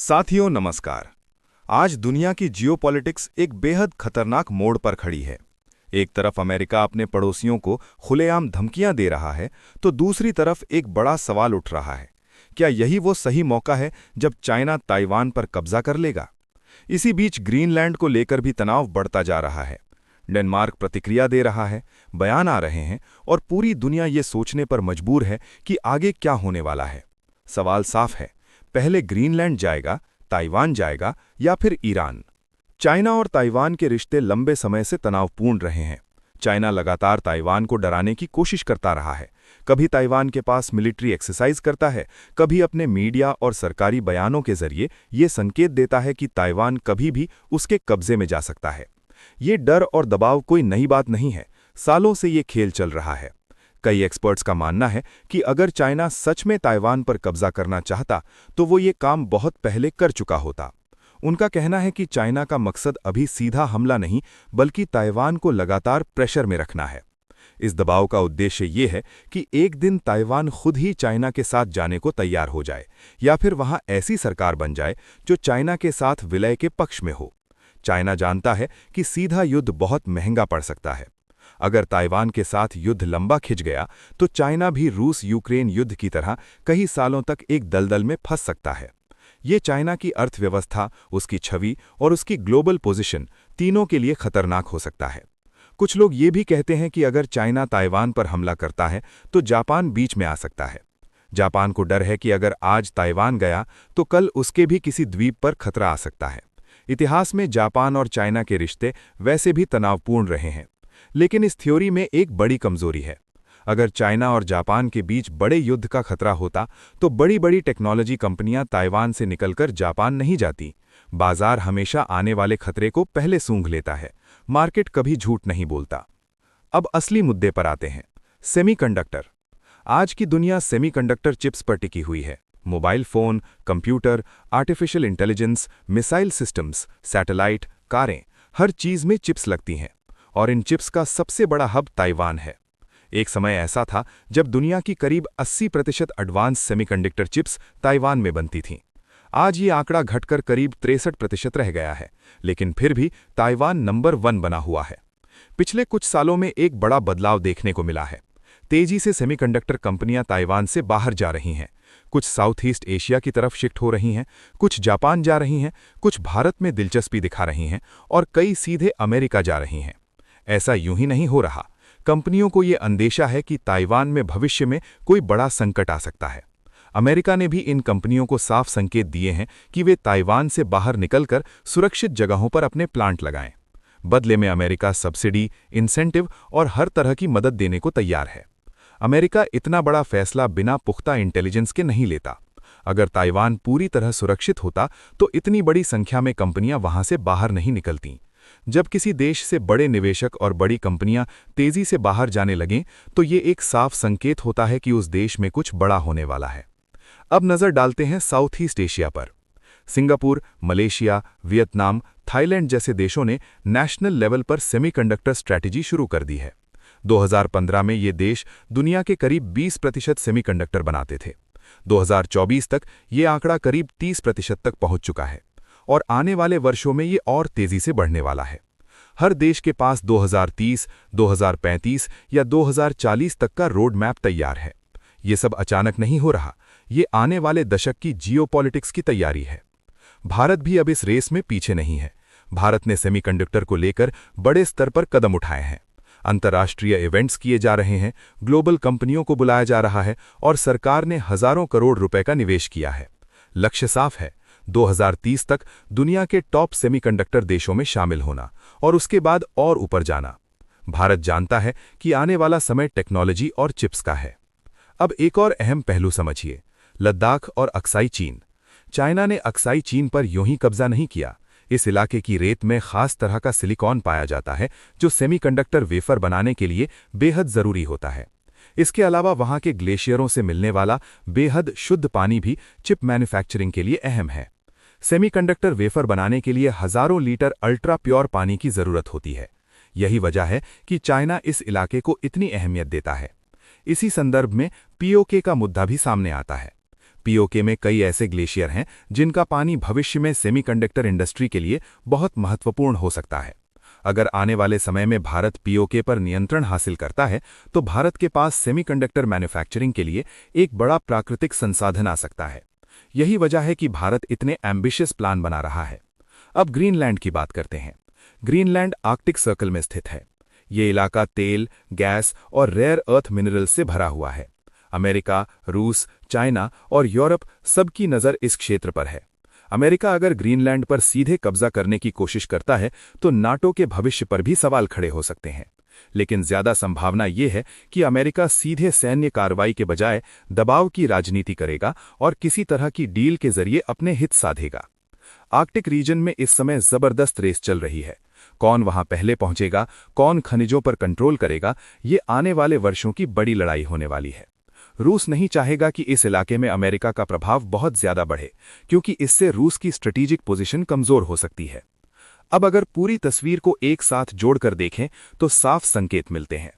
साथियों नमस्कार। आज दुनिया की जियोपॉलिटिक्स एक बेहद खतरनाक मोड़ पर खड़ी है। एक तरफ अमेरिका अपने पड़ोसियों को खुलेआम धमकियां दे रहा है, तो दूसरी तरफ एक बड़ा सवाल उठ रहा है, क्या यही वो सही मौका है जब चाइना ताइवान पर कब्जा कर लेगा? इसी बीच ग्रीनलैंड को लेकर भी तनाव बढ़ता जा रहा है। डेनमार्क प्रतिक्रिया दे रहा है, बयान आ रहे हैं और पूरी दुनिया ये सोचने पर मजबूर है कि आगे क्या होने वाला है। सवाल साफ है, पहले ग्रीनलैंड जाएगा, ताइवान जाएगा या फिर ईरान? चाइना और ताइवान के रिश्ते लंबे समय से तनावपूर्ण रहे हैं। चाइना लगातार ताइवान को डराने की कोशिश करता रहा है। कभी ताइवान के पास मिलिट्री एक्सरसाइज करता है, कभी अपने मीडिया और सरकारी बयानों के जरिए ये संकेत देता है कि ताइवान कभी भी उसके कब्जे में जा सकता है। ये डर और दबाव कोई नई बात नहीं है, सालों से ये खेल चल रहा है। कई एक्सपर्ट्स का मानना है कि अगर चाइना सच में ताइवान पर कब्जा करना चाहता तो वो ये काम बहुत पहले कर चुका होता। उनका कहना है कि चाइना का मकसद अभी सीधा हमला नहीं, बल्कि ताइवान को लगातार प्रेशर में रखना है। इस दबाव का उद्देश्य ये है कि एक दिन ताइवान खुद ही चाइना के साथ जाने को तैयार हो जाए, या फिर वहां ऐसी सरकार बन जाए जो चाइना के साथ विलय के पक्ष में हो। चाइना जानता है कि सीधा युद्ध बहुत महंगा पड़ सकता है। अगर ताइवान के साथ युद्ध लंबा खिंच गया तो चाइना भी रूस यूक्रेन युद्ध की तरह कई सालों तक एक दलदल में फंस सकता है। ये चाइना की अर्थव्यवस्था, उसकी छवि और उसकी ग्लोबल पोजीशन तीनों के लिए खतरनाक हो सकता है। कुछ लोग ये भी कहते हैं कि अगर चाइना ताइवान पर हमला करता है तो जापान बीच में आ सकता है। जापान को डर है कि अगर आज ताइवान गया तो कल उसके भी किसी द्वीप पर खतरा आ सकता है। इतिहास में जापान और चाइना के रिश्ते वैसे भी तनावपूर्ण रहे हैं, लेकिन इस थ्योरी में एक बड़ी कमजोरी है। अगर चाइना और जापान के बीच बड़े युद्ध का खतरा होता तो बड़ी बड़ी टेक्नोलॉजी कंपनियां ताइवान से निकलकर जापान नहीं जाती। बाजार हमेशा आने वाले खतरे को पहले सूंघ लेता है, मार्केट कभी झूठ नहीं बोलता। अब असली मुद्दे पर आते हैं, सेमीकंडक्टर। आज की दुनिया सेमीकंडक्टर चिप्स पर टिकी हुई है। Mobile phone, computer, artificial intelligence, missile systems, satellite, कारें, हर चीज में चिप्स लगती हैं। और इन चिप्स का सबसे बड़ा हब ताइवान है। एक समय ऐसा था जब दुनिया की करीब 80% एडवांस सेमीकंडक्टर चिप्स ताइवान में बनती थीं। आज ये आंकड़ा घटकर करीब 63% रह गया है, लेकिन फिर भी ताइवान नंबर 1 बना हुआ है। पिछले कुछ सालों में एक बड़ा बदलाव देखने को मिला है। तेजी से सेमीकंडक्टर कंपनियां ताइवान से बाहर जा रही हैं। कुछ साउथ ईस्ट एशिया की तरफ शिफ्ट हो रही हैं, कुछ जापान जा रही हैं, कुछ भारत में दिलचस्पी दिखा रही हैं और कई सीधे अमेरिका जा रही हैं। ऐसा यूं ही नहीं हो रहा। कंपनियों को ये अंदेशा है कि ताइवान में भविष्य में कोई बड़ा संकट आ सकता है। अमेरिका ने भी इन कंपनियों को साफ संकेत दिए हैं कि वे ताइवान से बाहर निकलकर सुरक्षित जगहों पर अपने प्लांट लगाएं। बदले में अमेरिका सब्सिडी, इंसेंटिव और हर तरह की मदद देने को तैयार है। अमेरिका इतना बड़ा फैसला बिना पुख्ता इंटेलिजेंस के नहीं लेता। अगर ताइवान पूरी तरह सुरक्षित होता तो इतनी बड़ी संख्या में कंपनियां वहां से बाहर नहीं निकलतीं। जब किसी देश से बड़े निवेशक और बड़ी कंपनियां तेजी से बाहर जाने लगें तो ये एक साफ संकेत होता है कि उस देश में कुछ बड़ा होने वाला है। अब नजर डालते हैं साउथ ईस्ट एशिया पर। सिंगापुर, मलेशिया, वियतनाम, थाईलैंड जैसे देशों ने नेशनल लेवल पर सेमीकंडक्टर स्ट्रैटेजी शुरू कर दी है। 2015 में ये देश दुनिया के करीब 20% सेमीकंडक्टर बनाते थे। 2024 तक ये आंकड़ा करीब 30% तक पहुंच चुका है और आने वाले वर्षों में ये और तेजी से बढ़ने वाला है। हर देश के पास 2030, 2035 या 2040 तक का रोड मैप तैयार है। ये सब अचानक नहीं हो रहा, ये आने वाले दशक की जियोपॉलिटिक्स की तैयारी है। भारत भी अब इस रेस में पीछे नहीं है। भारत ने सेमीकंडक्टर को लेकर बड़े स्तर पर कदम उठाए हैं। अंतर्राष्ट्रीय इवेंट्स किए जा रहे हैं, ग्लोबल कंपनियों को बुलाया जा रहा है और सरकार ने हजारों करोड़ रुपए का निवेश किया है। लक्ष्य साफ है, 2030 तक दुनिया के टॉप सेमीकंडक्टर देशों में शामिल होना और उसके बाद और ऊपर जाना। भारत जानता है कि आने वाला समय टेक्नोलॉजी और चिप्स का है। अब एक और अहम पहलू समझिए, लद्दाख और अक्साई चीन। चाइना ने अक्साई चीन पर यूं ही कब्जा नहीं किया। इस इलाके की रेत में खास तरह का सिलिकॉन पाया जाता है जो सेमीकंडक्टर वेफर बनाने के लिए बेहद जरूरी होता है। इसके अलावा वहां के ग्लेशियरों से मिलने वाला बेहद शुद्ध पानी भी चिप मैन्युफैक्चरिंग के लिए अहम है। सेमीकंडक्टर वेफर बनाने के लिए हजारों लीटर अल्ट्रा प्योर पानी की जरूरत होती है। यही वजह है कि चाइना इस इलाके को इतनी अहमियत देता है। इसी संदर्भ में पीओके का मुद्दा भी सामने आता है। पीओके में कई ऐसे ग्लेशियर हैं जिनका पानी भविष्य में सेमीकंडक्टर इंडस्ट्री के लिए बहुत महत्वपूर्ण हो सकता है। अगर आने वाले समय में भारत पीओके पर नियंत्रण हासिल करता है तो भारत के पास सेमीकंडक्टर मैन्युफैक्चरिंग के लिए एक बड़ा प्राकृतिक संसाधन आ सकता है। यही वजह है कि भारत इतने एम्बिशियस प्लान बना रहा है। अब ग्रीनलैंड की बात करते हैं। ग्रीनलैंड आर्कटिक सर्कल में स्थित है। ये इलाका तेल, गैस और रेयर अर्थ मिनरल्स से भरा हुआ है। अमेरिका, रूस, चाइना और यूरोप सबकी नज़र इस क्षेत्र पर है। अमेरिका अगर ग्रीनलैंड पर सीधे कब्जा करने की कोशिश करता है तो नाटो के भविष्य पर भी सवाल खड़े हो सकते हैं। लेकिन ज्यादा संभावना ये है कि अमेरिका सीधे सैन्य कार्रवाई के बजाय दबाव की राजनीति करेगा और किसी तरह की डील के जरिए अपने हित साधेगा। आर्कटिक रीजन में इस समय जबरदस्त रेस चल रही है। कौन वहां पहले पहुंचेगा, कौन खनिजों पर कंट्रोल करेगा, ये आने वाले वर्षों की बड़ी लड़ाई होने वाली है। रूस नहीं चाहेगा कि इस इलाके में अमेरिका का प्रभाव बहुत ज्यादा बढ़े, क्योंकि इससे रूस की स्ट्रेटेजिक पोजीशन कमजोर हो सकती है। अब अगर पूरी तस्वीर को एक साथ जोड़कर देखें तो साफ संकेत मिलते हैं।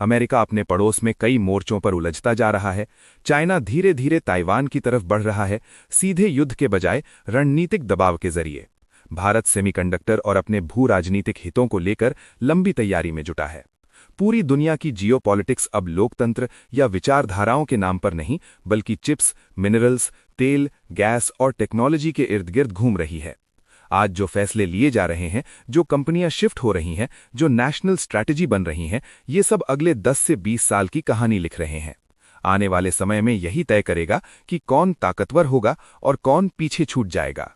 अमेरिका अपने पड़ोस में कई मोर्चों पर उलझता जा रहा है। चाइना धीरे धीरे ताइवान की तरफ बढ़ रहा है, सीधे युद्ध के बजाय रणनीतिक दबाव के जरिए। भारत सेमीकंडक्टर और अपने भू राजनीतिक हितों को लेकर लंबी तैयारी में जुटा है। पूरी दुनिया की जियोपॉलिटिक्स अब लोकतंत्र या विचारधाराओं के नाम पर नहीं, बल्कि चिप्स, मिनरल्स, तेल, गैस और टेक्नोलॉजी के इर्द गिर्द घूम रही है। आज जो फैसले लिए जा रहे हैं, जो कंपनियां शिफ्ट हो रही हैं, जो नेशनल स्ट्रैटेजी बन रही हैं, ये सब अगले 10 से 20 साल की कहानी लिख रहे हैं। आने वाले समय में यही तय करेगा कि कौन ताकतवर होगा और कौन पीछे छूट जाएगा।